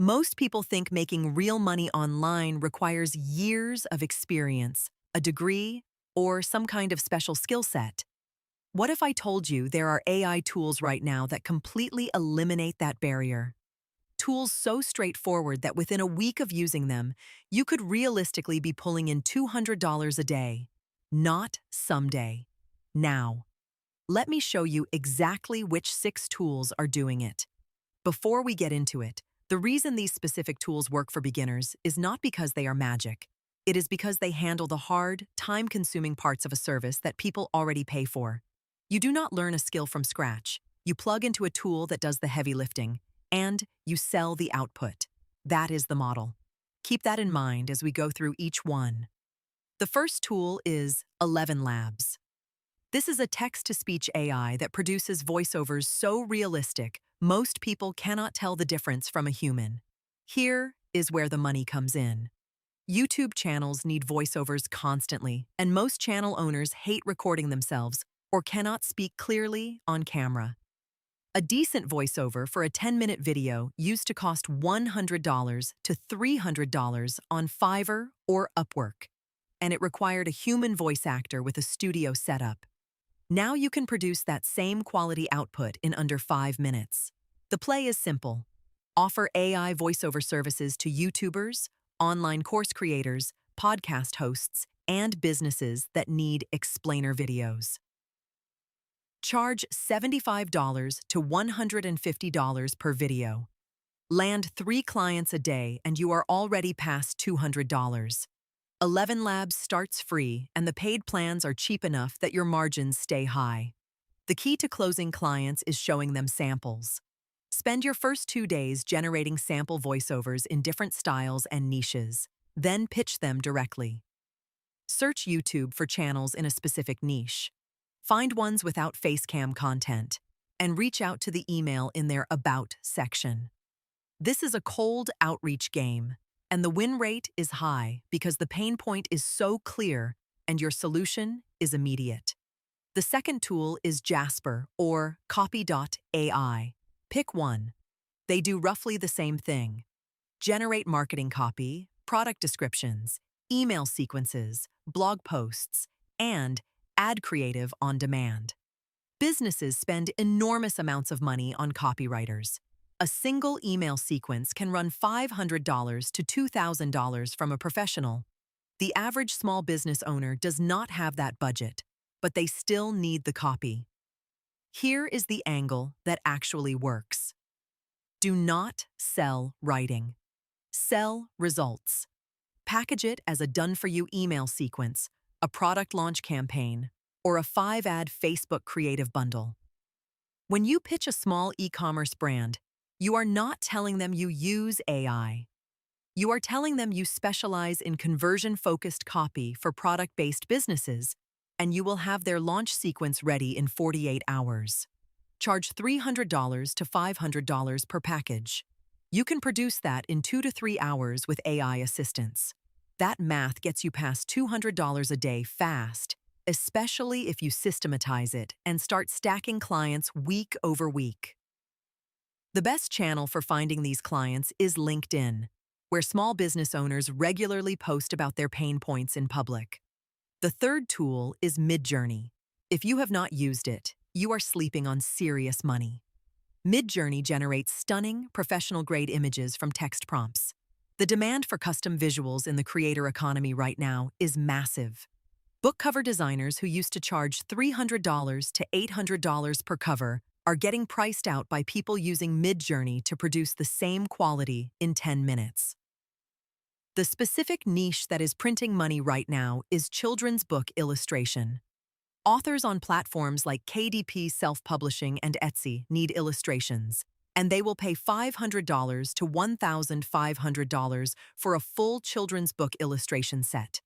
Most people think making real money online requires years of experience, a degree, or some kind of special skill set. What if I told you there are AI tools right now that completely eliminate that barrier? Tools so straightforward that within a week of using them, you could realistically be pulling in $200 a day. Not someday. Now. Let me show you exactly which 6 tools are doing it. Before we get into it, the reason these specific tools work for beginners is not because they are magic. It is because they handle the hard, time-consuming parts of a service that people already pay for. You do not learn a skill from scratch. You plug into a tool that does the heavy lifting, and you sell the output. That is the model. Keep that in mind as we go through each one. The first tool is ElevenLabs. This is a text-to-speech AI that produces voiceovers so realistic, most people cannot tell the difference from a human. Here is where the money comes in. YouTube channels need voiceovers constantly, and most channel owners hate recording themselves or cannot speak clearly on camera. A decent voiceover for a 10-minute video used to cost $100 to $300 on Fiverr or Upwork, and it required a human voice actor with a studio setup. Now you can produce that same quality output in under 5 minutes. The play is simple. Offer AI voiceover services to YouTubers, online course creators, podcast hosts, and businesses that need explainer videos. Charge $75 to $150 per video. Land 3 clients a day and you are already past $200. ElevenLabs starts free, and the paid plans are cheap enough that your margins stay high. The key to closing clients is showing them samples. Spend your first 2 days generating sample voiceovers in different styles and niches, then pitch them directly. Search YouTube for channels in a specific niche. Find ones without facecam content, and reach out to the email in their About section. This is a cold outreach game, and the win rate is high because the pain point is so clear and your solution is immediate. The second tool is Jasper or Copy.ai. Pick one. They do roughly the same thing. Generate marketing copy, product descriptions, email sequences, blog posts, and ad creative on demand. Businesses spend enormous amounts of money on copywriters. A single email sequence can run $500 to $2,000 from a professional. The average small business owner does not have that budget, but they still need the copy. Here is the angle that actually works. Do not sell writing. Sell results. Package it as a done-for-you email sequence, a product launch campaign, or a 5-ad Facebook creative bundle. When you pitch a small e-commerce brand, you are not telling them you use AI. You are telling them you specialize in conversion-focused copy for product-based businesses, and you will have their launch sequence ready in 48 hours. Charge $300 to $500 per package. You can produce that in 2 to 3 hours with AI assistance. That math gets you past $200 a day fast, especially if you systematize it and start stacking clients week over week. The best channel for finding these clients is LinkedIn, where small business owners regularly post about their pain points in public. The third tool is Midjourney. If you have not used it, you are sleeping on serious money. Midjourney generates stunning, professional-grade images from text prompts. The demand for custom visuals in the creator economy right now is massive. Book cover designers who used to charge $300 to $800 per cover are getting priced out by people using Midjourney to produce the same quality in 10 minutes. The specific niche that is printing money right now is children's book illustration. Authors on platforms like KDP Self-Publishing and Etsy need illustrations, and they will pay $500 to $1,500 for a full children's book illustration set.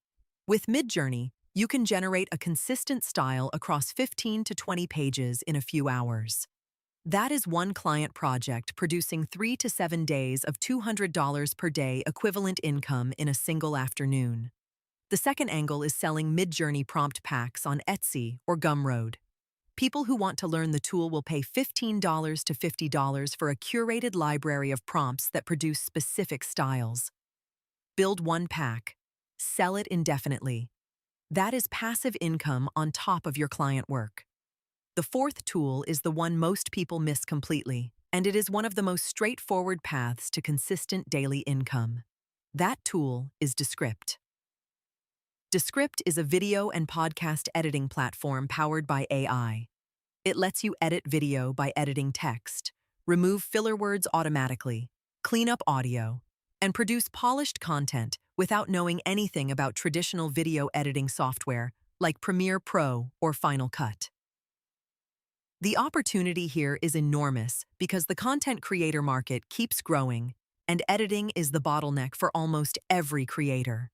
With Midjourney, you can generate a consistent style across 15 to 20 pages in a few hours. That is one client project producing 3 to 7 days of $200 per day equivalent income in a single afternoon. The second angle is selling Midjourney prompt packs on Etsy or Gumroad. People who want to learn the tool will pay $15 to $50 for a curated library of prompts that produce specific styles. Build one pack. Sell it indefinitely. That is passive income on top of your client work. The fourth tool is the one most people miss completely, and it is one of the most straightforward paths to consistent daily income. That tool is Descript. Descript is a video and podcast editing platform powered by AI. It lets you edit video by editing text, remove filler words automatically, clean up audio, and produce polished content without knowing anything about traditional video editing software like Premiere Pro or Final Cut. The opportunity here is enormous because the content creator market keeps growing, and editing is the bottleneck for almost every creator.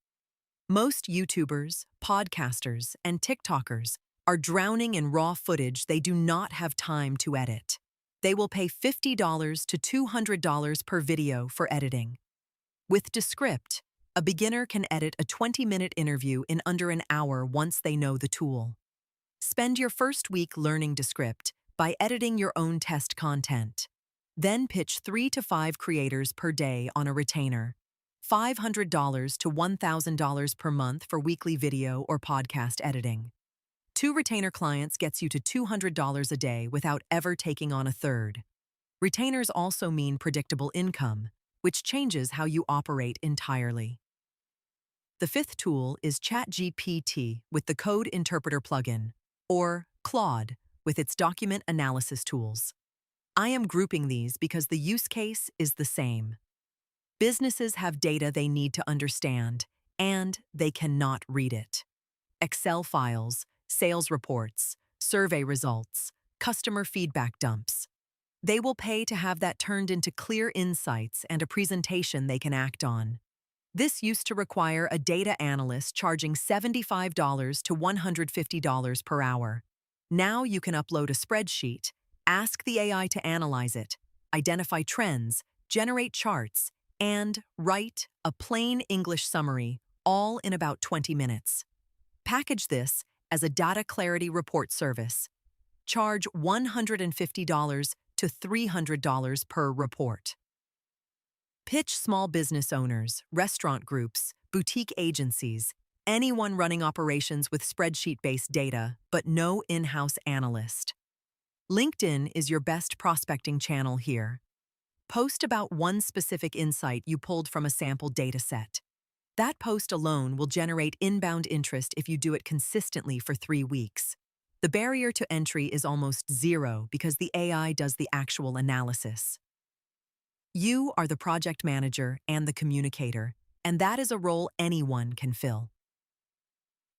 Most YouTubers, podcasters, and TikTokers are drowning in raw footage they do not have time to edit. They will pay $50 to $200 per video for editing. With Descript, a beginner can edit a 20-minute interview in under an hour once they know the tool. Spend your first week learning Descript by editing your own test content. Then pitch 3 to 5 creators per day on a retainer. $500 to $1,000 per month for weekly video or podcast editing. 2 retainer clients gets you to $200 a day without ever taking on a third. Retainers also mean predictable income, which changes how you operate entirely. The fifth tool is ChatGPT with the Code Interpreter plugin, or Claude with its document analysis tools. I am grouping these because the use case is the same. Businesses have data they need to understand, and they cannot read it. Excel files, sales reports, survey results, customer feedback dumps. They will pay to have that turned into clear insights and a presentation they can act on. This used to require a data analyst charging $75 to $150 per hour. Now you can upload a spreadsheet, ask the AI to analyze it, identify trends, generate charts, and write a plain English summary, all in about 20 minutes. Package this as a data clarity report service. Charge $150 to $300 per report. Pitch small business owners, restaurant groups, boutique agencies, anyone running operations with spreadsheet-based data, but no in-house analyst. LinkedIn is your best prospecting channel here. Post about one specific insight you pulled from a sample dataset. That post alone will generate inbound interest if you do it consistently for 3 weeks. The barrier to entry is almost zero because the AI does the actual analysis. You are the project manager and the communicator, and that is a role anyone can fill.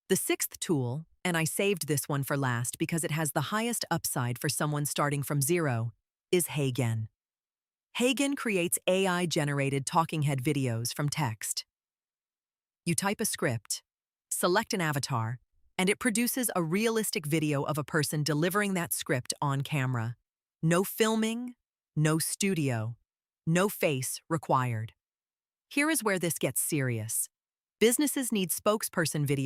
The sixth tool, and I saved this one for last because it has the highest upside for someone starting from zero, is Heygen. Heygen creates AI-generated talking head videos from text. You type a script, select an avatar, and it produces a realistic video of a person delivering that script on camera. No filming, no studio, no face required. Here is where this gets serious. Businesses need spokesperson videos